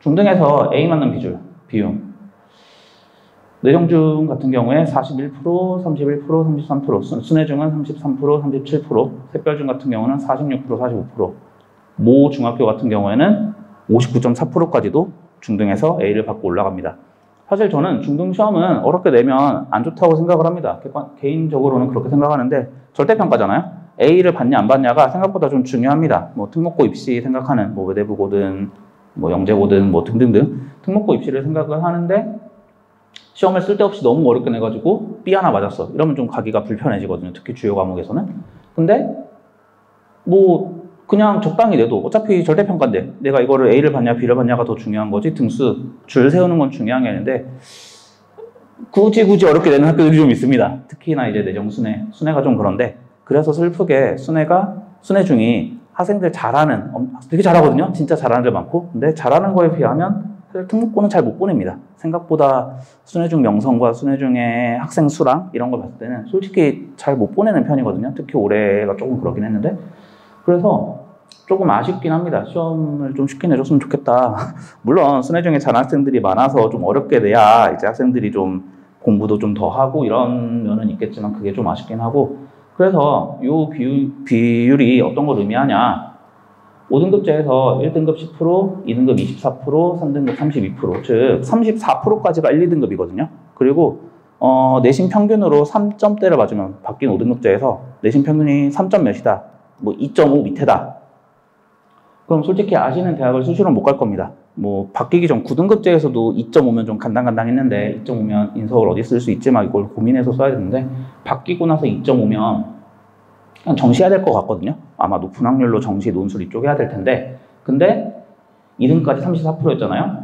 중등에서 A 맞는 비율. 내정중 같은 경우에 41%, 31%, 33%, 순회중은 33%, 37%, 샛별중 같은 경우는 46%, 45%, 모 중학교 같은 경우에는 59.4%까지도 중등에서 A를 받고 올라갑니다. 사실 저는 중등 시험은 어렵게 내면 안 좋다고 생각을 합니다. 개인적으로는 그렇게 생각하는데 절대평가잖아요. A를 받냐 안 받냐가 생각보다 좀 중요합니다. 뭐 특목고 입시 생각하는 뭐 외대부고든 뭐 영재고든 뭐 등등등 특목고 입시를 생각을 하는데 시험을 쓸데없이 너무 어렵게 내가지고 B 하나 맞았어. 이러면 좀 가기가 불편해지거든요. 특히 주요 과목에서는. 근데 뭐 그냥 적당히 내도 어차피 절대평가인데 내가 이거를 A를 받냐 B를 받냐가 더 중요한 거지 등수 줄 세우는 건 중요한 게 아닌데 굳이 어렵게 내는 학교들이 좀 있습니다. 특히나 이제 내정 순회가 좀 그런데 그래서 슬프게 순회중이 학생들 되게 잘하거든요. 진짜 잘하는 애들 많고. 근데 잘하는 거에 비하면 사실 특목고는 잘 못 보냅니다. 생각보다 순회중 명성과 순회중의 학생 수랑 이런 걸 봤을 때는 솔직히 잘 못 보내는 편이거든요. 특히 올해가 조금 그렇긴 했는데. 그래서 조금 아쉽긴 합니다. 시험을 좀 쉽게 내줬으면 좋겠다. 물론 순회중에 잘하는 학생들이 많아서 좀 어렵게 내야 이제 학생들이 좀 공부도 좀 더 하고 이런 면은 있겠지만 그게 좀 아쉽긴 하고 그래서 이 비율이 어떤 걸 의미하냐 5등급제에서 1등급 10%, 2등급 24%, 3등급 32%, 즉 34%까지가 1, 2등급이거든요. 그리고 내신 평균으로 3점대를 맞으면 바뀐 5등급제에서 내신 평균이 3점 몇이다. 뭐 2.5 밑에다. 그럼 솔직히 아시는 대학을 수시로 못 갈 겁니다. 뭐 바뀌기 전 9등급제에서도 2.5면 좀 간당간당했는데 2.5면 인서울 어디 쓸 수 있지 막 이걸 고민해서 써야 되는데 바뀌고 나서 2.5면 그냥 정시해야 될 것 같거든요. 아마 높은 확률로 정시 논술 이쪽 해야 될 텐데 근데 2등까지 34%였잖아요.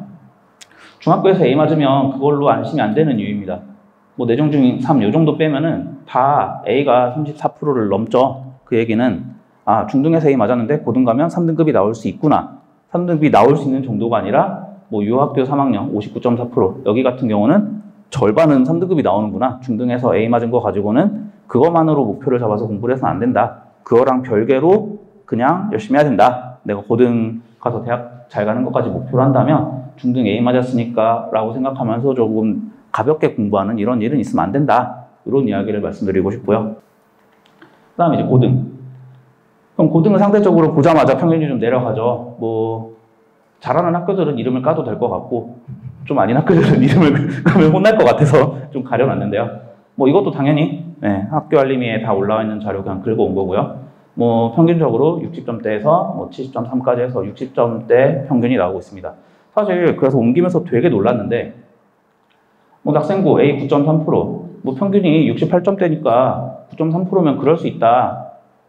중학교에서 A 맞으면 그걸로 안심이 안 되는 이유입니다. 뭐 내정중 3 요 정도 빼면은 다 A가 34%를 넘죠. 그 얘기는 아 중등에서 A 맞았는데 고등 가면 3등급이 나올 수 있구나. 3등급이 나올 수 있는 정도가 아니라 뭐 유학교 3학년 59.4% 여기 같은 경우는 절반은 3등급이 나오는구나. 중등에서 A 맞은 거 가지고는 그것만으로 목표를 잡아서 공부를 해서는 안 된다. 그거랑 별개로 그냥 열심히 해야 된다. 내가 고등 가서 대학 잘 가는 것까지 목표로 한다면 중등 A 맞았으니까 라고 생각하면서 조금 가볍게 공부하는 이런 일은 있으면 안 된다. 이런 이야기를 말씀드리고 싶고요. 그 다음에 이제 고등. 그럼 고등은 상대적으로 보자마자 평균이 좀 내려가죠. 뭐 잘하는 학교들은 이름을 까도 될 것 같고 좀 아닌 학교들은 이름을 까면 혼날 것 같아서 좀 가려놨는데요. 뭐 이것도 당연히 학교 알림이에 다 올라와 있는 자료 그냥 긁어온 거고요. 뭐 평균적으로 60점대에서 뭐 70.3까지 해서 60점대 평균이 나오고 있습니다. 사실 그래서 옮기면서 되게 놀랐는데 뭐 낙생고 A 9.3%, 뭐 평균이 68점대니까 9.3%면 그럴 수 있다.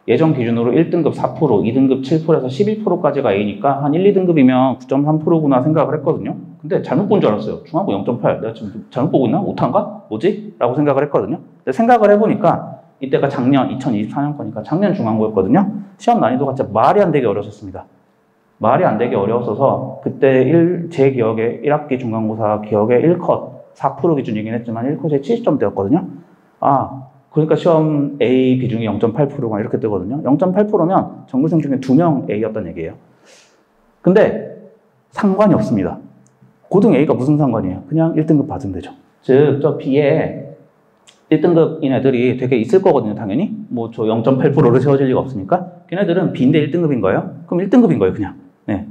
예전 기준으로 1등급 4%, 2등급 7%에서 11%까지가 A니까 한 1, 2등급이면 9.3%구나 생각을 했거든요. 근데 잘못 본 줄 알았어요. 중학교 0.8. 내가 지금 잘못 보고 있나? 오타인가? 뭐지? 라고 생각을 했거든요. 근데 생각을 해보니까 이때가 작년 2024년 거니까 작년 중간고였거든요. 시험 난이도가 진짜 말이 안 되게 어려웠습니다. 말이 안 되게 어려웠어서 그때 제 기억에 1학기 중간고사 기억에 1컷 4% 기준이긴 했지만 1컷에 70점대였거든요. 그러니까 시험 A 비중이 0.8%가 이렇게 뜨거든요. 0.8%면 전교생 중에 2명 A였던 얘기예요. 근데 상관이 없습니다. 고등 A가 무슨 상관이에요? 그냥 1등급 받으면 되죠. 즉, 저 B에 1등급인 애들이 되게 있을 거거든요, 당연히. 뭐 저 0.8%로 채워질 리가 없으니까. 걔네들은 B인데 1등급인 거예요? 그럼 1등급인 거예요, 그냥.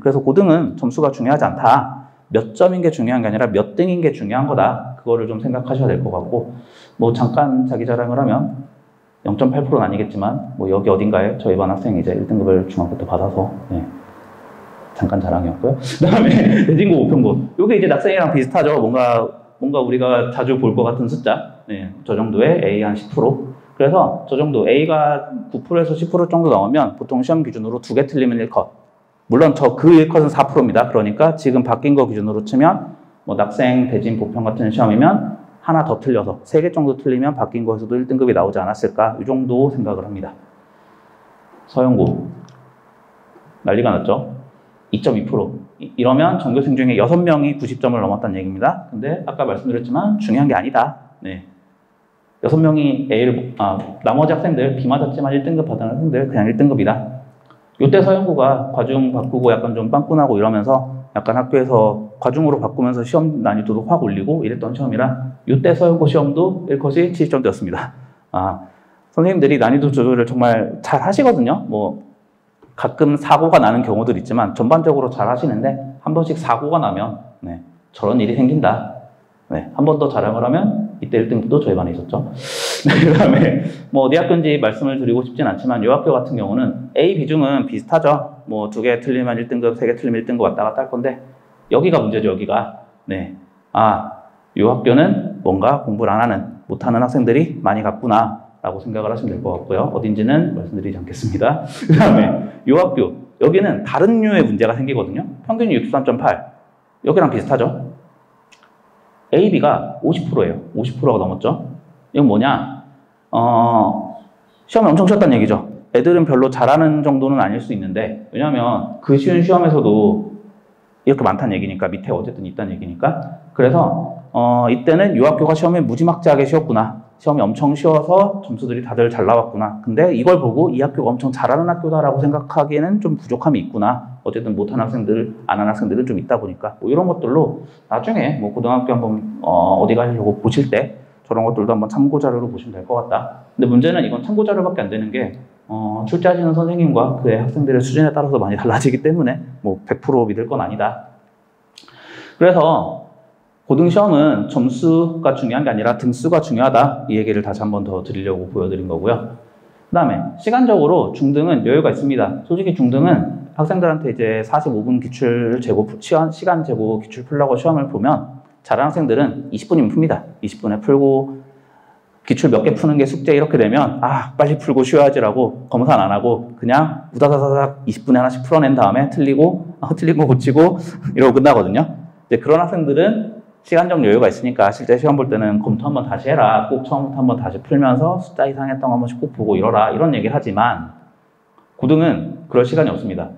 그래서 고등은 점수가 중요하지 않다. 몇 점인 게 중요한 게 아니라 몇 등인 게 중요한 거다. 그거를 좀 생각하셔야 될 것 같고 뭐 잠깐 자기 자랑을 하면 0.8%는 아니겠지만 뭐 여기 어딘가에 저희 반 학생이 이제 1등급을 중학교 때 받아서 잠깐 자랑이었고요. 그 다음에 대진고 우편고 요게 이제 낙생이랑 비슷하죠. 뭔가 우리가 자주 볼 것 같은 숫자 저 정도의 A 한 10% 그래서 저 정도 A가 9%에서 10% 정도 나오면 보통 시험 기준으로 2개 틀리면 1컷 물론 그 1컷은 4%입니다. 그러니까 지금 바뀐 거 기준으로 치면 뭐 낙생, 대진, 보편 같은 시험이면 하나 더 틀려서 3개 정도 틀리면 바뀐 거에서도 1등급이 나오지 않았을까 이 정도 생각을 합니다. 서영고 난리가 났죠. 2.2% 이러면 전교생 중에 6명이 90점을 넘었다는 얘기입니다. 근데 아까 말씀드렸지만 중요한 게 아니다. 6명이 나머지 학생들 B 맞았지만 1등급 받은 학생들 그냥 1등급이다. 요때 서영고가 과중 바꾸고 약간 좀 빵꾸나고 이러면서 약간 학교에서 과중으로 바꾸면서 시험 난이도도 확 올리고 이랬던 시험이라 이때 서영고 시험도 1컷이 70점대였습니다. 선생님들이 난이도 조절을 정말 잘 하시거든요. 뭐 가끔 사고가 나는 경우도 있지만 전반적으로 잘 하시는데 한 번씩 사고가 나면 저런 일이 생긴다. 한 번 더 자랑을 하면 이때 1등도 저희 반에 있었죠. 그 다음에 뭐 어디 학교인지 말씀을 드리고 싶진 않지만 이 학교 같은 경우는 A 비중은 비슷하죠. 뭐 2개 틀리면 1등급, 3개 틀리면 1등급 왔다 갔다 할 건데 여기가 문제죠. 여기가. 이 학교는 뭔가 공부를 안 하는, 못하는 학생들이 많이 갔구나 라고 생각을 하시면 될 것 같고요. 어딘지는 말씀드리지 않겠습니다. 그 다음에 이 학교, 여기는 다른 류의 문제가 생기거든요. 평균이 63.8. 여기랑 비슷하죠. A, B가 50%예요. 50%가 넘었죠. 이건 뭐냐? 시험을 엄청 쉬웠다는 얘기죠. 애들은 별로 잘하는 정도는 아닐 수 있는데, 왜냐면 그 쉬운 시험에서도 이렇게 많다는 얘기니까, 밑에 어쨌든 있다는 얘기니까. 그래서 이때는 이 학교가 시험이 무지막지하게 쉬웠구나. 시험이 엄청 쉬워서 점수들이 다들 잘 나왔구나. 근데 이걸 보고 이 학교가 엄청 잘하는 학교다라고 생각하기에는 좀 부족함이 있구나. 어쨌든 못하는 학생들, 안 하는 학생들은 좀 있다 보니까 뭐 이런 것들로 나중에 뭐 고등학교 한번 어디 가려고 보실 때 저런 것들도 한번 참고 자료로 보시면 될 것 같다. 근데 문제는 이건 참고 자료밖에 안 되는 게 출제하시는 선생님과 그의 학생들의 수준에 따라서 많이 달라지기 때문에 뭐 100% 믿을 건 아니다. 그래서 고등시험은 점수가 중요한 게 아니라 등수가 중요하다. 이 얘기를 다시 한 번 더 드리려고 보여드린 거고요. 그 다음에 시간적으로 중등은 여유가 있습니다. 솔직히 중등은 학생들한테 이제 45분 기출 재고, 시간 재고 기출 풀라고 시험을 보면 잘하는 학생들은 20분이면 풉니다. 20분에 풀고 기출 몇 개 푸는 게 숙제 이렇게 되면 빨리 풀고 쉬어야지라고 검산 안 하고 그냥 우다다다닥 20분에 하나씩 풀어낸 다음에 틀린 거 고치고 이러고 끝나거든요. 이제 그런 학생들은 시간적 여유가 있으니까 실제 시험 볼 때는 검토 한번 다시 해라. 꼭 처음부터 한번 다시 풀면서 숫자 이상했던 거 한 번씩 꼭 보고 이러라. 이런 얘기를 하지만 고등은 그럴 시간이 없습니다.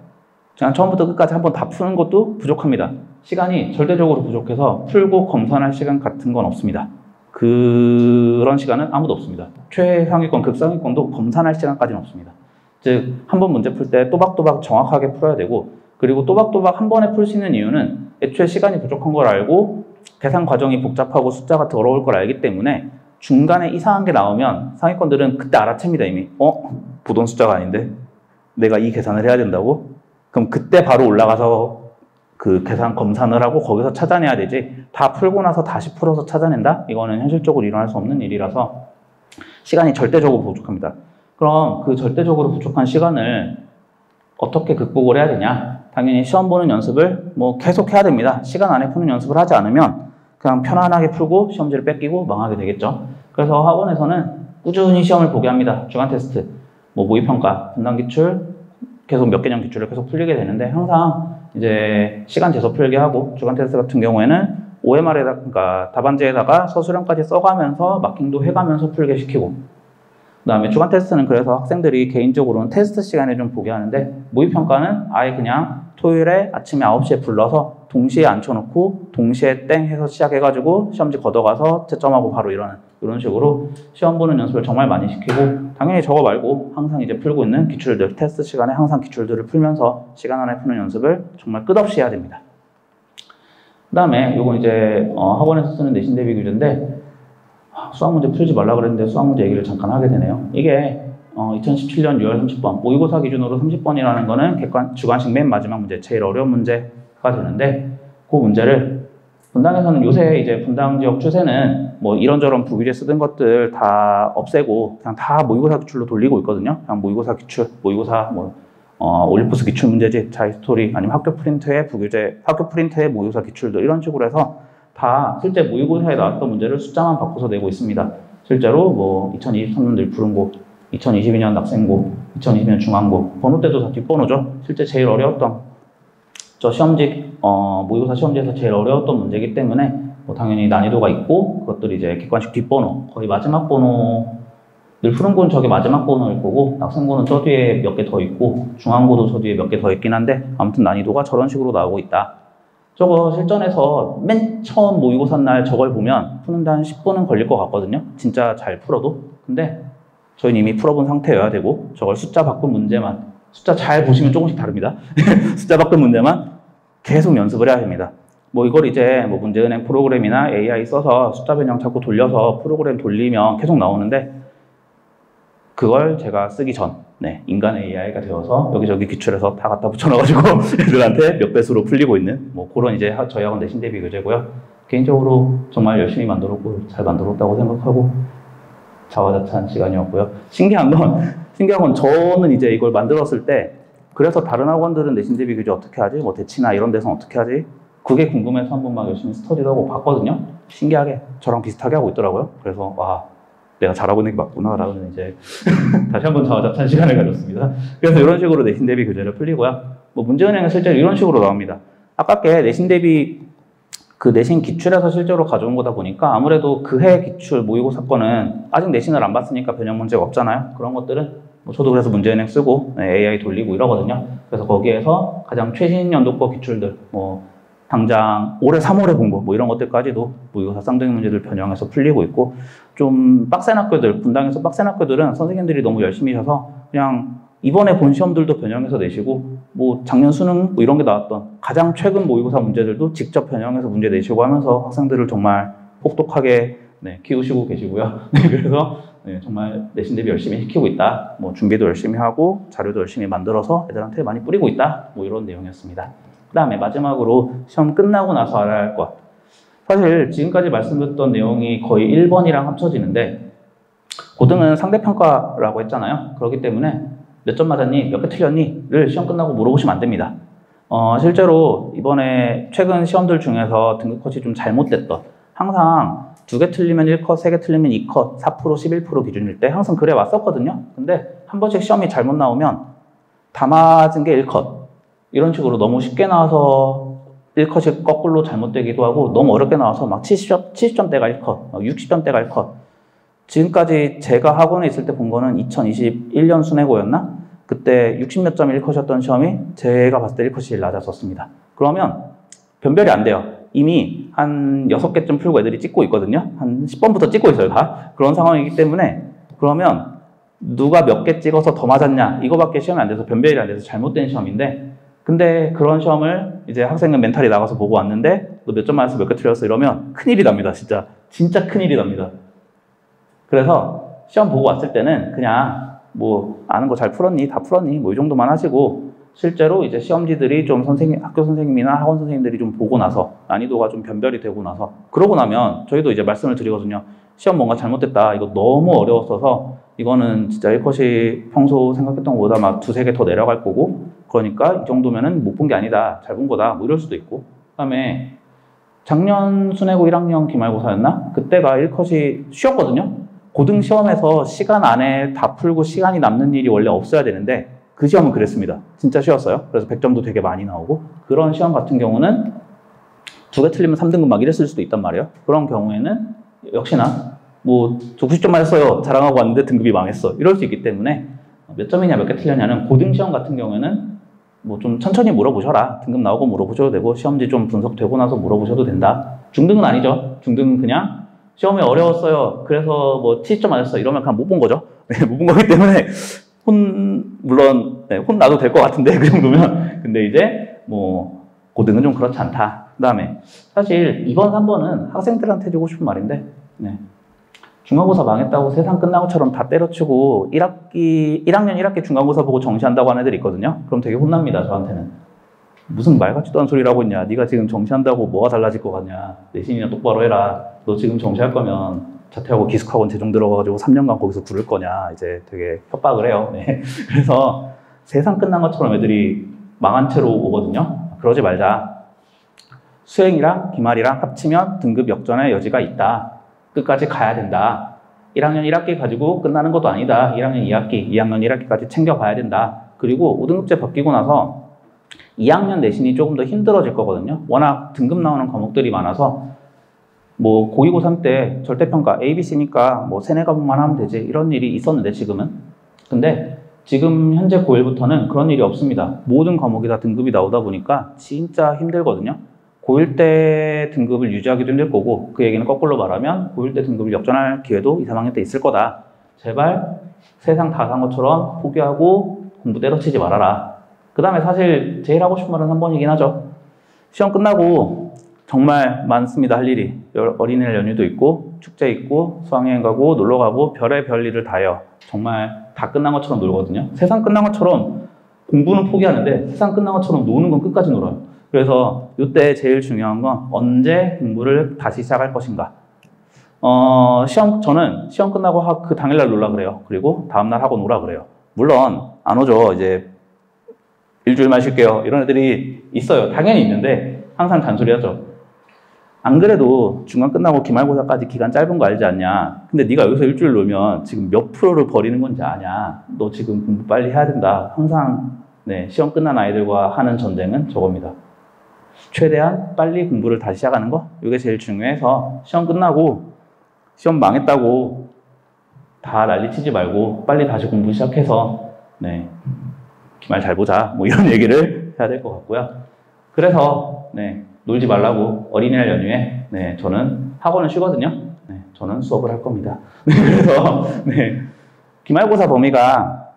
그냥 처음부터 끝까지 한번 다 푸는 것도 부족합니다. 시간이 절대적으로 부족해서 풀고 검산할 시간 같은 건 없습니다. 그런 시간은 아무도 없습니다. 최상위권, 극상위권도 검산할 시간까지는 없습니다. 즉, 한 번 문제 풀 때 또박또박 정확하게 풀어야 되고 그리고 또박또박 한 번에 풀 수 있는 이유는 애초에 시간이 부족한 걸 알고 계산 과정이 복잡하고 숫자가 더러울 걸 알기 때문에 중간에 이상한 게 나오면 상위권들은 그때 알아챕니다. 이미 보던 숫자가 아닌데 내가 이 계산을 해야 된다고? 그럼 그때 바로 올라가서 그 계산 검산을 하고 거기서 찾아내야 되지 다 풀고 나서 다시 풀어서 찾아낸다? 이거는 현실적으로 일어날 수 없는 일이라서 시간이 절대적으로 부족합니다. 그럼 그 절대적으로 부족한 시간을 어떻게 극복을 해야 되냐? 당연히 시험 보는 연습을 뭐 계속 해야 됩니다. 시간 안에 푸는 연습을 하지 않으면 그냥 편안하게 풀고 시험지를 뺏기고 망하게 되겠죠. 그래서 학원에서는 꾸준히 시험을 보게 합니다. 주간 테스트, 뭐 모의평가, 분당 기출, 계속 몇 개년 기출을 계속 풀리게 되는데 항상 이제 시간 재서 풀게 하고 주간 테스트 같은 경우에는 OMR에다가 그러니까 답안지에다가 서술형까지 써가면서 마킹도 해가면서 풀게 시키고 그 다음에 주간 테스트는 그래서 학생들이 개인적으로는 테스트 시간에 좀 보게 하는데 모의평가는 아예 그냥 토요일에 아침에 9시에 불러서 동시에 앉혀놓고 동시에 땡 해서 시작해가지고 시험지 걷어가서 채점하고 바로 이런 식으로 시험 보는 연습을 정말 많이 시키고 당연히 저거 말고 항상 이제 풀고 있는 기출들 테스트 시간에 항상 기출들을 풀면서 시간 안에 푸는 연습을 정말 끝없이 해야 됩니다. 그 다음에 이건 이제 학원에서 쓰는 내신 대비 규제인데 수학 문제 풀지 말라 그랬는데 수학 문제 얘기를 잠깐 하게 되네요. 이게 2017년 6월 30번 모의고사 기준으로 30번이라는 거는 주관식 맨 마지막 문제 제일 어려운 문제가 되는데 그 문제를 분당에서는 요새 이제 분당 지역 추세는 뭐 이런저런 부규제 쓰던 것들 다 없애고 그냥 다 모의고사 기출로 돌리고 있거든요. 그냥 모의고사 기출, 모의고사 올림푸스 기출 문제집, 자이스토리 아니면 학교 프린트의 부규제, 학교 프린트의 모의고사 기출들 이런 식으로 해서 다 실제 모의고사에 나왔던 문제를 숫자만 바꿔서 내고 있습니다. 실제로 뭐 2023년 늘푸른고, 2022년 낙생고, 2022년 중앙고, 번호대도 다 뒷번호죠. 실제 제일 어려웠던 저 시험지 모의고사 시험지에서 제일 어려웠던 문제이기 때문에 뭐 당연히 난이도가 있고 그것들이 이제 객관식 뒷번호, 거의 마지막 번호 늘푸른고는 저게 마지막 번호일 거고 낙생고는 저 뒤에 몇 개 더 있고 중앙고도 저 뒤에 몇 개 더 있긴 한데 아무튼 난이도가 저런 식으로 나오고 있다. 저거 실전에서 맨 처음 모의고사 날 저걸 보면 푸는데 한 10분은 걸릴 것 같거든요. 진짜 잘 풀어도. 근데 저희는 이미 풀어본 상태여야 되고 저걸 숫자 바꾼 문제만 숫자 잘 보시면 조금씩 다릅니다. 숫자 바꾼 문제만 계속 연습을 해야 됩니다. 뭐 이걸 이제 뭐 문제은행 프로그램이나 AI 써서 숫자 변형 자꾸 돌려서 프로그램 돌리면 계속 나오는데 그걸 제가 쓰기 전 인간 AI가 되어서 여기저기 기출해서 다 갖다 붙여놔가지고 애들한테 몇 배수로 풀리고 있는 뭐 그런 이제 저희 학원 내신 대비 교재고요. 개인적으로 정말 열심히 만들었고 잘 만들었다고 생각하고 자화자찬 시간이었고요. 신기한 건 저는 이제 이걸 만들었을 때 그래서 다른 학원들은 내신 대비 교재 어떻게 하지? 뭐 대치나 이런 데서는 어떻게 하지? 그게 궁금해서 한번 막 열심히 스터디도 하고 봤거든요. 신기하게 저랑 비슷하게 하고 있더라고요. 그래서 와 내가 잘하고 있는 게 맞구나 라는 이제 다시 한번 자화자찬 시간을 가졌습니다. 그래서 이런 식으로 내신 대비 교재를 풀리고요. 뭐 문제은행은 실제로 이런 식으로 나옵니다. 아깝게 내신 대비 그 내신 기출에서 실제로 가져온 거다 보니까 아무래도 그 해 기출 모의고사 건은 아직 내신을 안 봤으니까 변형 문제가 없잖아요. 그런 것들은 뭐 저도 그래서 문제은행 쓰고 AI 돌리고 이러거든요. 그래서 거기에서 가장 최신 연도 거 기출들 뭐 당장 올해 3월에 본 거 뭐 이런 것들까지도 모의고사 쌍둥이 문제들 변형해서 풀리고 있고 좀 빡센 학교들, 분당에서 빡센 학교들은 선생님들이 너무 열심히 하셔서 그냥 이번에 본 시험들도 변형해서 내시고 뭐 작년 수능 뭐 이런 게 나왔던 가장 최근 모의고사 문제들도 직접 변형해서 문제 내시고 하면서 학생들을 정말 혹독하게 키우시고 계시고요. 그래서 정말 내신 대비 열심히 시키고 있다. 뭐 준비도 열심히 하고 자료도 열심히 만들어서 애들한테 많이 뿌리고 있다. 뭐 이런 내용이었습니다. 그 다음에 마지막으로 시험 끝나고 나서 알아야 할 것. 사실 지금까지 말씀드렸던 내용이 거의 1번이랑 합쳐지는데 고등은 상대평가라고 했잖아요. 그렇기 때문에 몇 점 맞았니? 몇 개 틀렸니? 를 시험 끝나고 물어보시면 안 됩니다. 실제로 이번에 최근 시험들 중에서 등급 컷이 좀 잘못됐던 항상 2개 틀리면 1컷, 3개 틀리면 2컷, 4%, 11% 기준일 때 항상 그래 왔었거든요. 근데 한 번씩 시험이 잘못 나오면 다 맞은 게 1컷 이런 식으로 너무 쉽게 나와서 1컷이 거꾸로 잘못되기도 하고 너무 어렵게 나와서 막 70점대가 1컷, 60점대가 1컷 지금까지 제가 학원에 있을 때 본 거는 2021년 순회고였나? 그때 60몇 점 1컷이었던 시험이 제가 봤을 때 1컷이 제일 낮았었습니다. 그러면 변별이 안 돼요. 이미 한 6개쯤 풀고 애들이 찍고 있거든요. 한 10번부터 찍고 있어요, 다. 그런 상황이기 때문에 그러면 누가 몇 개 찍어서 더 맞았냐 이거밖에 시험이 안 돼서 변별이 안 돼서 잘못된 시험인데 근데 그런 시험을 이제 학생은 멘탈이 나가서 보고 왔는데 너 몇 점 맞았어 몇 개 틀렸어 이러면 큰일이 납니다. 진짜 큰일이 납니다. 그래서 시험 보고 왔을 때는 그냥 뭐 아는 거 잘 풀었니? 다 풀었니? 뭐 이 정도만 하시고 실제로 이제 시험지들이 좀 학교 선생님이나 학원 선생님들이 좀 보고 나서 난이도가 좀 변별이 되고 나서 그러고 나면 저희도 이제 말씀을 드리거든요. 시험 뭔가 잘못됐다. 이거 너무 어려웠어서 이거는 진짜 1컷이 평소 생각했던 것보다 막 2-3개 더 내려갈 거고 그러니까 이 정도면은 못 본 게 아니다. 잘 본 거다. 뭐 이럴 수도 있고 그다음에 작년 순회고 1학년 기말고사였나? 그때가 1컷이 쉬었거든요. 고등 시험에서 시간 안에 다 풀고 시간이 남는 일이 원래 없어야 되는데 그 시험은 그랬습니다. 진짜 쉬웠어요. 그래서 100점도 되게 많이 나오고 그런 시험 같은 경우는 2개 틀리면 3등급 막 이랬을 수도 있단 말이에요. 그런 경우에는 역시나 뭐 90점 맞았어요. 자랑하고 왔는데 등급이 망했어. 이럴 수 있기 때문에 몇 점이냐 몇 개 틀렸냐는 고등 시험 같은 경우에는 뭐 좀 천천히 물어보셔라. 등급 나오고 물어보셔도 되고 시험지 좀 분석되고 나서 물어보셔도 된다. 중등은 아니죠. 중등은 그냥 시험이 어려웠어요. 그래서 뭐 70점 맞았어. 이러면 그냥 못 본 거죠. 못 본 거기 때문에 물론 혼나도 될 것 같은데 그 정도면. 근데 이제 뭐 고등은 좀 그렇지 않다. 그 다음에 사실 2번, 3번은 학생들한테 주고 싶은 말인데 중간고사 망했다고 세상 끝난 것처럼 다 때려치고 1학년 1학기 중간고사 보고 정시한다고 하는 애들이 있거든요. 그럼 되게 혼납니다. 저한테는. 무슨 말 같지도 않은 소리를 하고 있냐. 네가 지금 정시한다고 뭐가 달라질 것 같냐. 내신이나 똑바로 해라. 너 지금 정시할 거면 자퇴하고 기숙학원 재종 들어가가지고 3년간 거기서 구를 거냐. 이제 되게 협박을 해요. 그래서 세상 끝난 것처럼 애들이 망한 채로 오거든요. 그러지 말자. 수행이랑 기말이랑 합치면 등급 역전의 여지가 있다. 끝까지 가야 된다. 1학년 1학기 가지고 끝나는 것도 아니다. 1학년 2학기, 2학년 1학기까지 챙겨봐야 된다. 그리고 5등급제 바뀌고 나서 2학년 내신이 조금 더 힘들어질 거거든요. 워낙 등급 나오는 과목들이 많아서 뭐 고2, 고3 때 절대평가 ABC니까 뭐 3-4과목만 하면 되지 이런 일이 있었는데 지금은. 근데 지금 현재 고1부터는 그런 일이 없습니다. 모든 과목이 다 등급이 나오다 보니까 진짜 힘들거든요. 고1 때 등급을 유지하기도 힘들 거고 그 얘기는 거꾸로 말하면 고1 때 등급을 역전할 기회도 2, 3학년 때 있을 거다. 제발 세상 다 산 것처럼 포기하고 공부 때려치지 말아라. 그 다음에 사실 제일 하고 싶은 말은 3번이긴 하죠. 시험 끝나고 정말 많습니다, 할 일이. 어린이날 연휴도 있고, 축제 있고, 수학여행 가고, 놀러 가고, 별의 별 일을 다 해요. 정말 다 끝난 것처럼 놀거든요. 세상 끝난 것처럼 공부는 포기하는데 세상 끝난 것처럼 노는 건 끝까지 놀아요. 그래서 이때 제일 중요한 건 언제 공부를 다시 시작할 것인가. 저는 시험 끝나고 그 당일날 놀라 그래요. 그리고 다음날 하고 놀아 그래요. 물론 안 오죠. 이제 일주일만 쉴게요. 이런 애들이 있어요. 당연히 있는데 항상 잔소리하죠. 안 그래도 중간 끝나고 기말고사까지 기간 짧은 거 알지 않냐. 근데 네가 여기서 일주일 놀면 지금 몇 프로를 버리는 건지 아냐. 너 지금 공부 빨리 해야 된다. 항상 네, 시험 끝난 아이들과 하는 전쟁은 저겁니다. 최대한 빨리 공부를 다시 시작하는 거. 이게 제일 중요해서 시험 끝나고 시험 망했다고 다 난리치지 말고 빨리 다시 공부 시작해서 네, 기말 잘 보자. 뭐 이런 얘기를 해야 될 것 같고요. 그래서 네, 놀지 말라고 어린이날 연휴에 네, 저는 학원을 쉬거든요. 네, 저는 수업을 할 겁니다. 그래서 네, 기말고사 범위가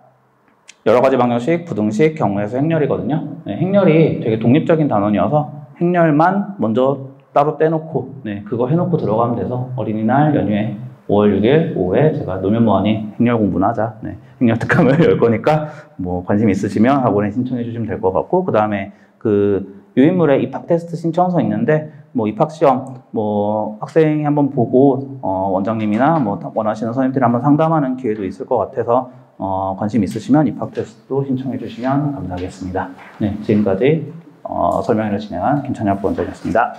여러 가지 방정식, 부등식, 경우에서 행렬이거든요. 네, 행렬이 되게 독립적인 단원이어서 행렬만 먼저 따로 떼놓고 네, 그거 해놓고 들어가면 돼서 어린이날 연휴에 5월 6일 오후에 제가 놀면 뭐하니 행렬 공부나 하자. 네, 행렬 특강을 열 거니까 뭐 관심 있으시면 학원에 신청해 주시면 될 것 같고, 그 다음에 그 유인물에 입학 테스트 신청서 있는데 뭐 입학 시험 뭐 학생이 한번 보고 원장님이나 뭐 원하시는 선생님들이 한번 상담하는 기회도 있을 것 같아서 관심 있으시면 입학 테스트도 신청해 주시면 감사하겠습니다. 네, 지금까지 설명회를 진행한 김찬엽 원장이었습니다.